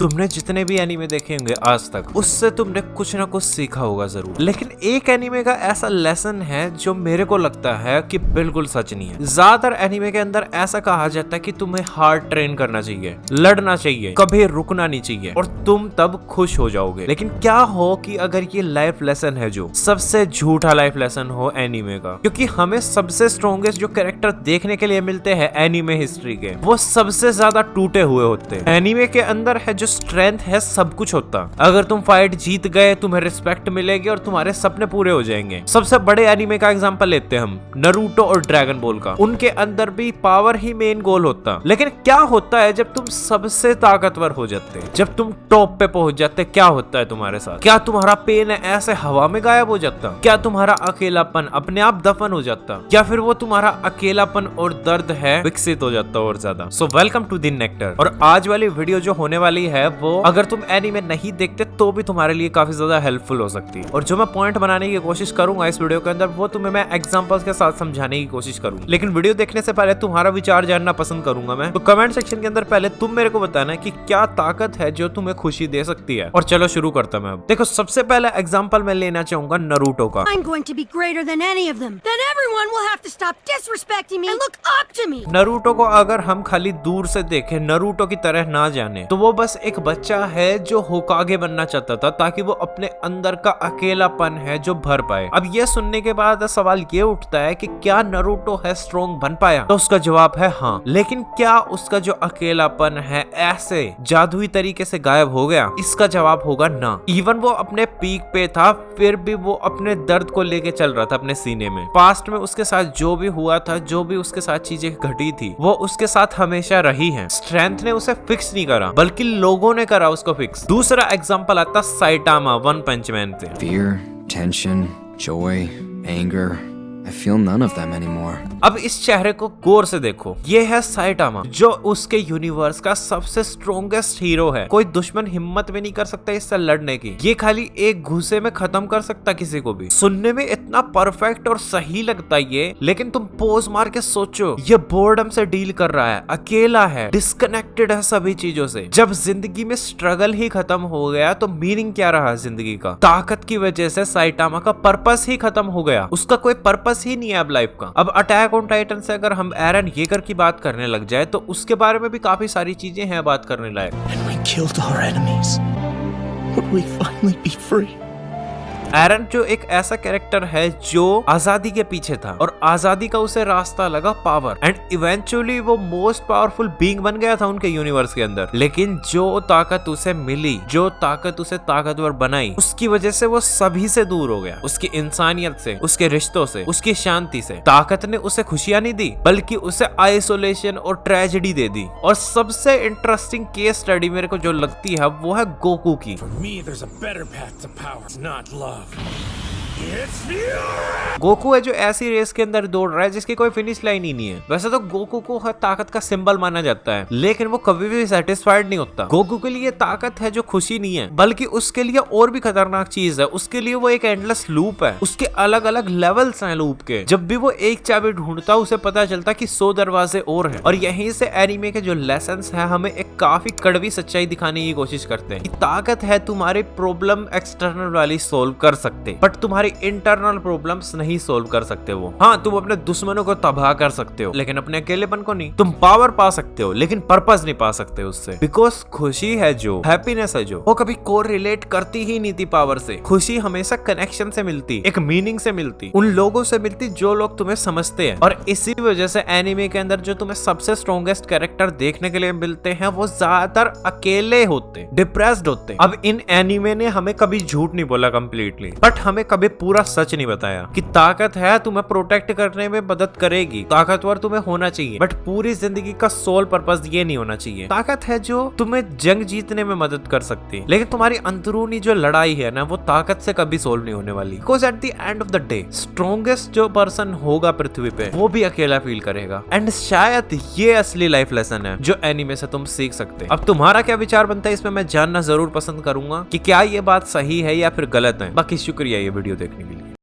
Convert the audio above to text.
तुमने जितने भी एनीमे देखे होंगे आज तक, उससे तुमने कुछ ना कुछ सीखा होगा जरूर। लेकिन एक एनीमे का ऐसा लेसन है जो मेरे को लगता है कि बिल्कुल सच नहीं है। ज्यादातर एनीमे के अंदर ऐसा कहा जाता है कि तुम्हें हार्ड ट्रेन करना चाहिए, लड़ना चाहिए, कभी रुकना नहीं चाहिए और तुम तब खुश हो जाओगे। लेकिन क्या हो कि अगर ये लाइफ लेसन है जो सबसे झूठा लाइफ लेसन हो एनीमे का, क्योंकि हमें सबसे स्ट्रॉन्गेस्ट जो कैरेक्टर देखने के लिए मिलते हैं एनीमे हिस्ट्री के, वो सबसे ज्यादा टूटे हुए होते हैं। एनीमे के अंदर है जो स्ट्रेंथ है सब कुछ होता। अगर तुम फाइट जीत गए, तुम्हें रिस्पेक्ट मिलेगी और तुम्हारे सपने पूरे हो जाएंगे। सबसे बड़े एनीमे का एग्जांपल लेते हैं हम, नारुतो और ड्रैगन बॉल का। उनके अंदर भी पावर ही मेन गोल होता। लेकिन क्या होता है जब तुम सबसे ताकतवर हो जाते, जब तुम टॉप पे पहुंच जाते, क्या होता है तुम्हारे साथ? क्या तुम्हारा पेन ऐसे हवा में गायब हो जाता? क्या तुम्हारा अकेलापन अपने आप दफन हो जाता? या फिर वो तुम्हारा अकेलापन और दर्द है विकसित हो जाता और ज्यादा? So welcome to the nectar. और आज वाली वीडियो जो होने वाली है वो अगर तुम एनीमे नहीं देखते तो भी तुम्हारे लिए काफी ज्यादा हेल्पफुल हो सकती है। और जो मैं पॉइंट बनाने की कोशिश करूंगा इस वीडियो के अंदर, वो तुम्हें मैं एग्जांपल्स के साथ समझाने की कोशिश करूंगा। लेकिन वीडियो देखने से पहले तुम्हारा विचार जानना पसंद करूंगा मैं। तो कमेंट सेक्शन के अंदर पहले तुम मेरे को बताना कि क्या ताकत है जो तुम्हें खुशी दे सकती है। और चलो शुरू करता मैं। अब देखो, सबसे पहला एग्जाम्पल मैं लेना चाहूंगा नारुतो का। I'm going to be greater than any of them. Then everyone will have to stop disrespecting me and look up to me. Naruto को अगर हम खाली दूर से देखें, नारुतो की तरह ना जाने, तो वो बस एक बच्चा है जो होकागे बनना चाहता था ताकि वो अपने अंदर का अकेलापन है जो भर पाए। अब ये सुनने के बाद सवाल ये उठता है कि क्या नारुतो है स्ट्रॉन्ग बन पाया? तो उसका जवाब है हाँ। लेकिन क्या उसका जो अकेलापन है ऐसे जादुई तरीके से गायब हो गया? इसका जवाब होगा ना। इवन वो अपने पीक पे था, फिर भी वो अपने दर्द को लेके चल रहा था अपने सीने में। पास्ट में उसके साथ जो भी हुआ था, जो भी उसके साथ चीजें घटी थी, वो उसके साथ हमेशा रही हैं। स्ट्रेंथ ने उसे फिक्स नहीं करा, बल्कि लोगों ने करा उसको फिक्स। दूसरा एग्जांपल आता साइटामा वन पंच मैन से। Fear, tension, joy, anger. I feel none of them anymore. अब इस चेहरे को गौर से देखो, ये है साइटामा जो उसके यूनिवर्स का सबसे स्ट्रॉन्गेस्ट हीरो है। कोई दुश्मन हिम्मत भी नहीं कर सकता इससे लड़ने की। ये खाली एक घुसे में खत्म कर सकता किसी को भी। सुनने में इतना परफेक्ट और सही लगता है ये, लेकिन तुम पोज मार के सोचो, ये बोर्डम से डील कर रहा है, अकेला है, डिस्कनेक्टेड है सभी चीजों से। जब जिंदगी में स्ट्रगल ही खत्म हो गया तो मीनिंग क्या रहा जिंदगी का? ताकत की वजह से साइटामा का पर्पस ही खत्म हो गया। उसका कोई पर्पस ही नहीं है अब लाइफ का। अब अटैक ऑन टाइटन से अगर हम एरन येगर की बात करने लग जाए तो उसके बारे में भी काफी सारी चीजें हैं बात करने लायक। And we killed our enemies. Would we finally be free? एरन जो एक ऐसा कैरेक्टर है जो आजादी के पीछे था और आजादी का उसे रास्ता लगा पावर, एंड इवेंचुअली वो मोस्ट पावरफुल बीइंग बन गया था उनके यूनिवर्स के अंदर। लेकिन जो ताकत उसे मिली, जो ताकत उसे ताकतवर बनाई, उसकी वजह से वो सभी से दूर हो गया। उसकी इंसानियत से, उसके रिश्तों से, उसकी शांति से। ताकत ने उसे खुशियां नहीं दी, बल्कि उसे आइसोलेशन और ट्रेजेडी दे दी। और सबसे इंटरेस्टिंग केस स्टडी मेरे को जो लगती है वो है गोकू की। For me, there's a better path to power. It's not love. Goku है जो ऐसी रेस के अंदर दौड़ रहा है जिसकी कोई फिनिश लाइन ही नहीं है। वैसे तो गोकू को हर ताकत का सिंबल माना जाता है, लेकिन वो कभी भी सेटिस्फाइड नहीं होता। गोकू के लिए ताकत है जो खुशी नहीं है, बल्कि उसके लिए और भी खतरनाक चीज है। उसके लिए वो एक एंडलेस लूप है। उसके अलग अलग लेवल्स हैं लूप के। जब भी वो एक चाबी ढूंढता उसे पता चलता कि 100 दरवाजे और हैं। और यहीं से एनीमे के जो लेसन्स हैं हमें एक काफी कड़वी सच्चाई दिखाने की कोशिश करते हैं कि ताकत है तुम्हारी प्रॉब्लम एक्सटर्नल वाली सोल्व कर सकते, बट तुम्हारी इंटरनल प्रॉब्लम्स नहीं सोल्व कर सकते वो। हाँ, तुम अपने दुश्मनों को तबाह कर सकते हो, लेकिन अपने अकेलेपन को नहीं। तुम पावर पा सकते हो, लेकिन पर्पस नहीं पा सकते उससे। बिकॉज खुशी है जो, हैप्पीनेस है जो, वो कभी को रिलेट करती ही नहीं थी पावर से। खुशी हमेशा कनेक्शन से मिलती, एक मीनिंग से मिलती, उन लोगों से मिलती जो लोग तुम्हें समझते हैं। और इसी वजह से एनीमे के अंदर जो तुम्हें सबसे स्ट्रॉन्गेस्ट कैरेक्टर देखने के लिए मिलते हैं वो ज्यादातर अकेले होते, डिप्रेस्ड होते। अब इन एनीमे ने हमें कभी झूठ नहीं बोला कंप्लीटली, बट हमें कभी पूरा सच नहीं बताया कि ताकत है तुम्हें प्रोटेक्ट करने में मदद करेगी, ताकतवर तुम्हें होना चाहिए, बट पूरी जिंदगी का सोल पर्पस ये नहीं होना चाहिए। ताकत है जो तुम्हें जंग जीतने में मदद कर सकती है, लेकिन तुम्हारी अंदरूनी जो लड़ाई है ना वो ताकत से कभी सोल्व नहीं होने वाली। Because at the end of the day strongest जो पर्सन होगा पृथ्वी पे वो भी अकेला फील करेगा। एंड शायद ये असली लाइफ लेसन है जो एनीमे से तुम सीख सकते। अब तुम्हारा क्या विचार बनता है इसमें मैं जानना जरूर पसंद करूंगा कि क्या ये बात सही है या फिर गलत है। बाकी शुक्रिया ये वीडियो देखने के लिए।